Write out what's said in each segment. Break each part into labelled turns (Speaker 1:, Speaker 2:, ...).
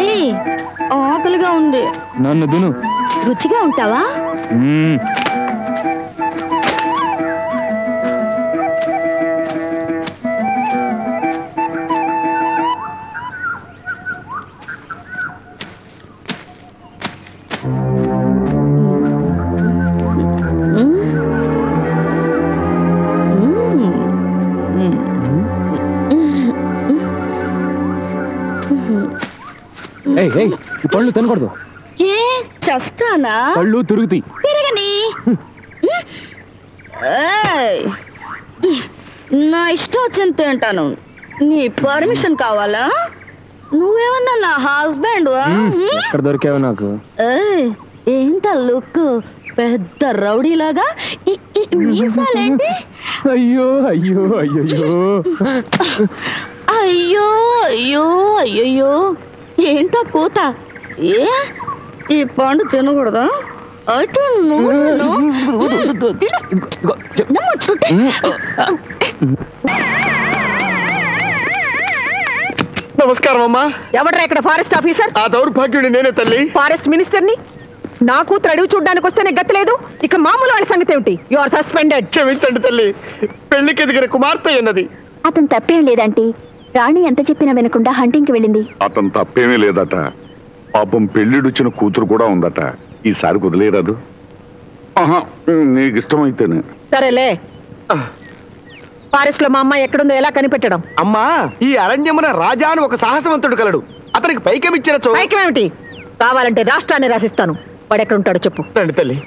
Speaker 1: ఏ ఆకలిగా ఉంది.
Speaker 2: నన్ను దును.
Speaker 1: రుచిగా ఉంటావా?
Speaker 2: ఈ పళ్ళు తినకూడదు.
Speaker 1: ఏ చస్తానా?
Speaker 2: పళ్ళు తిరుగుతాయి.
Speaker 1: తిరగని. నా ఇష్టం వచ్చింది తింటాను. నీ పర్మిషన్ కావాలా? నువ్వేమన్నా నా హస్బెండ్?
Speaker 2: ఎక్కడ దొరికావు నాకు?
Speaker 1: ఏంట లుక్ పెద్ద రౌడీలాగా? మీసాలేంటి?
Speaker 2: అయ్యో అయ్యో అయ్యో
Speaker 1: అయ్యో అయ్యో అయ్యో ఏంటో కూత? ఈ పండు తినకూడదా? అయితే
Speaker 3: నమస్కారం అమ్మా.
Speaker 4: ఎవడ్రా ఇక్కడ ఫారెస్ట్ ఆఫీసర్?
Speaker 3: ఆ దౌర్భాగ్యుడి నేనే తల్లి.
Speaker 4: ఫారెస్ట్ మినిస్టర్ ని నా కూతురు అడుగు చూడ్డానికి వస్తేనే గతలేదు, ఇక మామూలు వాళ్ళ సంగతి ఏమిటి? You are suspended.
Speaker 3: క్షమించండి తల్లి, పెళ్లికి ఎదిగిన కుమార్తె అన్నది.
Speaker 5: అతను తప్పేం లేదంటీ. రాణి ఎంత చెప్పినా వినకుండా హంటింగ్కి వెళ్ళింది.
Speaker 6: అతను తప్పేమీ లేదట. పాపం పెళ్లిడుచ్చిన కూతురు కూడా ఉందట. ఈసారి కుదిలేరాదు. నీకు ఇష్టమైతేనే.
Speaker 4: సరేలే. ఫారెస్ట్ లో మా అమ్మాయి ఎక్కడుందో ఎలా కనిపెట్టడం?
Speaker 3: అమ్మా, ఈ అరణ్యమున రాజా అని ఒక సాహసవంతుడు కలడు. అతనికి పైకమిచ్చిన
Speaker 4: పైకమేమిటి? కావాలంటే రాష్ట్రాన్ని రాసిస్తాను. వాడు ఎక్కడ ఉంటాడో చెప్పు.
Speaker 3: రండి తల్లి.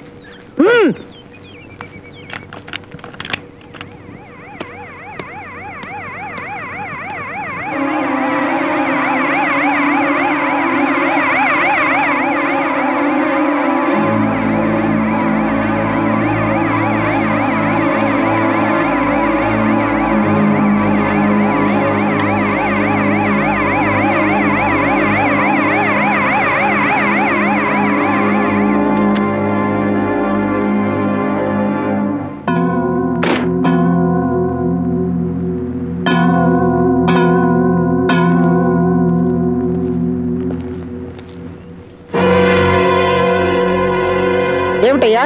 Speaker 4: ఏమిటయ్యా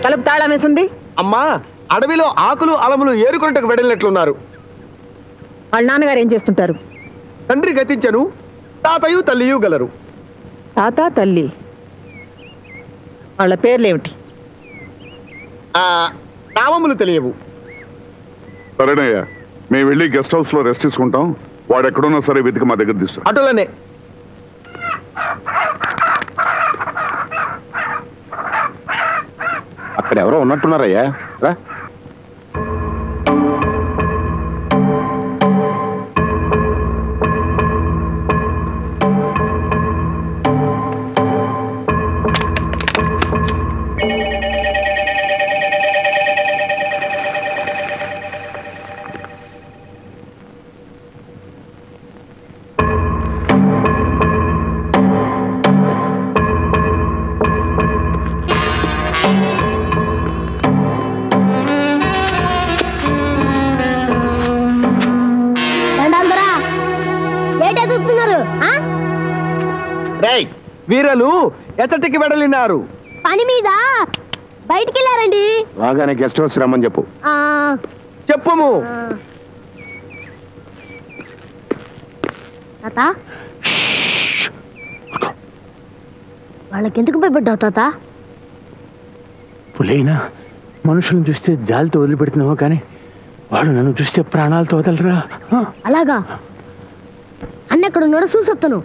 Speaker 4: తలుపు తాళం వేసింది?
Speaker 3: అమ్మా, అడవిలో ఆకులు అలములు ఏరుకొనటకు వెడలినట్లున్నారు.
Speaker 4: వాళ్ళ నాన్నగారు ఏం చేస్తుంటారు?
Speaker 3: తండ్రి గతించను, తాతయు తల్లియు గలరు.
Speaker 4: తాత తల్లి వాళ్ళ పేర్లేమిటి?
Speaker 3: నామములు తెలియవు.
Speaker 6: సరేనయ్యా, మేము వెళ్ళి గెస్ట్ హౌస్ లో రెస్ట్ తీసుకుంటాం. వాడు ఎక్కడున్నా సరే వెతికి మా దగ్గర తీస్తాం.
Speaker 3: అటులనే.
Speaker 6: అక్కడ ఎవరో ఉన్నట్టున్నారయ్యా. రా.
Speaker 3: వీరలు ఎచ్చటికి వెడలినారు?
Speaker 5: పని మీద బయటికి వెళ్ళారండి.
Speaker 6: రాగానే గెస్ట్ హౌస్ రమ్మని చెప్పు.
Speaker 3: చెప్పము.
Speaker 5: తాత, వాళ్ళకెందుకు భయపడ్డావు తాత?
Speaker 2: పులైనా మనుషులను చూస్తే జాలితో వదిలిపెడుతున్నావు, కానీ వాడు నన్ను చూస్తే ప్రాణాలతో వదలరా.
Speaker 5: అలాగా? అన్న ఎక్కడ ఉన్నాడో చూసొస్తాను.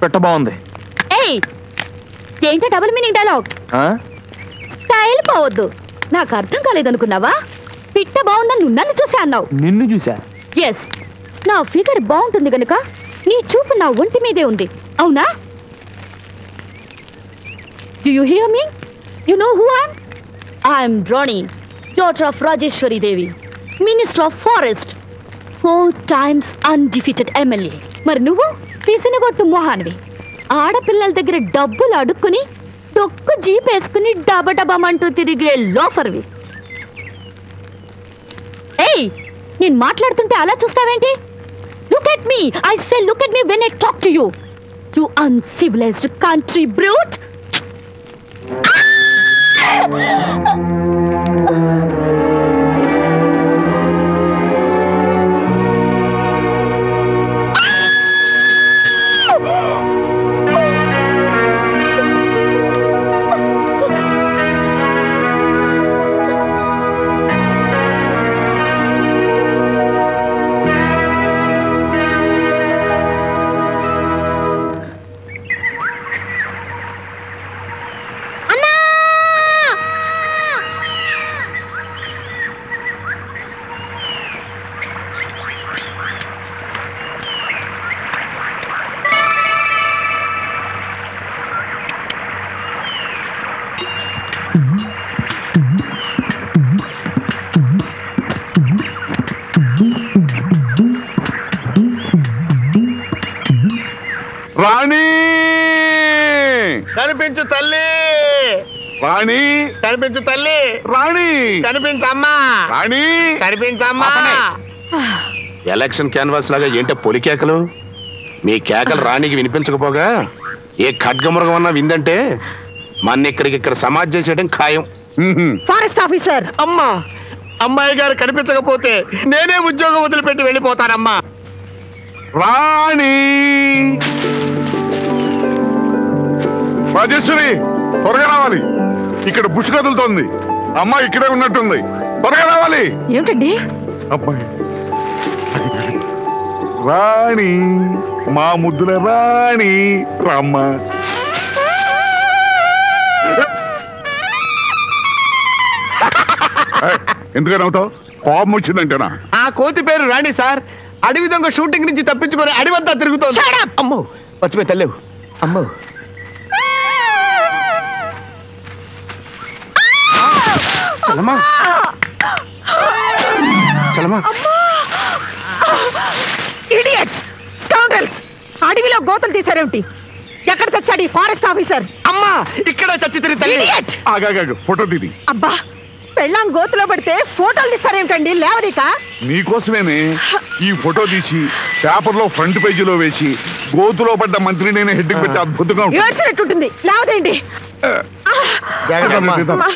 Speaker 2: పెట్ట బాగుంది.
Speaker 1: ఏయ్ ఏంటో డబుల్ మీనింగ్ డైలాగ్. స్టైల్ పోవద్దు. నాకు అర్థం కాలేదనుకున్నావా? పిట్ట బాగుందని నువ్వు నన్ను చూసే అన్నావు.
Speaker 2: నిన్ను చూసా.
Speaker 1: ఎస్, నా ఫిగర్ బాగుంటుంది గనుక నీ చూపు నా ఒంటి మీదే ఉంది, అవునా? Do you hear me? You know who I am? I am Rani, daughter of Rajeshwari Devi, Minister of Forest, 4 times undefeated MLA. మరి నువ్వు పిసినగొట్టు మొహానివి. ఆడపిల్లల దగ్గర డబ్బులు అడుక్కుని డొక్కు జీపేసుకుని డబడబమంటూ తిరిగే లోఫర్వి. ఏయ్, నేను మాట్లాడుతుంటే అలా చూస్తావేంటి? Look at me. I say look at me when I talk to you. You uncivilized country brute.
Speaker 6: రాణి
Speaker 3: కనిపించు తల్లి,
Speaker 6: రాణి
Speaker 3: కనిపించు తల్లి,
Speaker 6: రాణి
Speaker 3: కనిపించమ్మా,
Speaker 6: రాణి
Speaker 3: కనిపించమ్మా.
Speaker 7: ఎలక్షన్ క్యాన్వాస్ లాగా ఏంటో పొలి కేకలు? మీ కేకలు రాణికి వినిపించకపోగా ఏ ఖడ్గమృగం అన్నా విందంటే మన ఇక్కడ సమాజ్ చేసేయడం ఖాయం.
Speaker 4: Forest officer.
Speaker 3: అమ్మా, అమ్మాయి గారు కనిపించకపోతే నేనే ఉద్యోగం వదిలిపెట్టి వెళ్ళిపోతానమ్మా.
Speaker 6: రాణి రాజేశ్వరి, త్వరగా రావాలి. ఇక్కడ బుష్ కదులుతోంది. అమ్మాయి ఇక్కడే ఉన్నట్టుంది. త్వరగా రావాలి.
Speaker 4: ఏమిటండి?
Speaker 6: అబ్బాయి రాణి, మా ముద్దుల రాణి, రామ్మ. ఎందుకని అవుతావు? కోపం వచ్చిందంటేనా?
Speaker 3: ఆ కోతి పేరు రాణి సార్. అడవి దొంగ షూటింగ్ నుంచి తప్పించుకొని అడివంతా తిరుగుతోంది. అమ్మో, మర్చిపోయి తల్లేవు. అమ్మో,
Speaker 7: చలమా చలమా.
Speaker 4: ఇడియట్స్, స్కౌండ్రల్స్, అడవిలో గోతలు తీశారేమిటి? ఎక్కడ తెచ్చాడు ఈ ఫారెస్ట్ ఆఫీసర్?
Speaker 3: అమ్మా, ఇక్కడ చచ్చి తిరిగి తల్లి.
Speaker 4: Idiot!
Speaker 6: ఆగాగా ఫోటో తీది.
Speaker 4: అబ్బా, పెళ్ళాం గోతులో పడితే ఫోటోలు తీస్తారేమిటండి? లేవదీక.
Speaker 6: నీకోసమేనే ఈ ఫోటో తీసి పేపర్లో ఫ్రంట్ పేజీలో వేసి గోతులో పడ్డ మంత్రిని హెడ్ పెట్టి అద్భుతంగా ఉంటుంది.
Speaker 4: ఏడ్చినట్టుంటుంది. లేవదేంటి?
Speaker 3: జాగ్రత్త అమ్మా.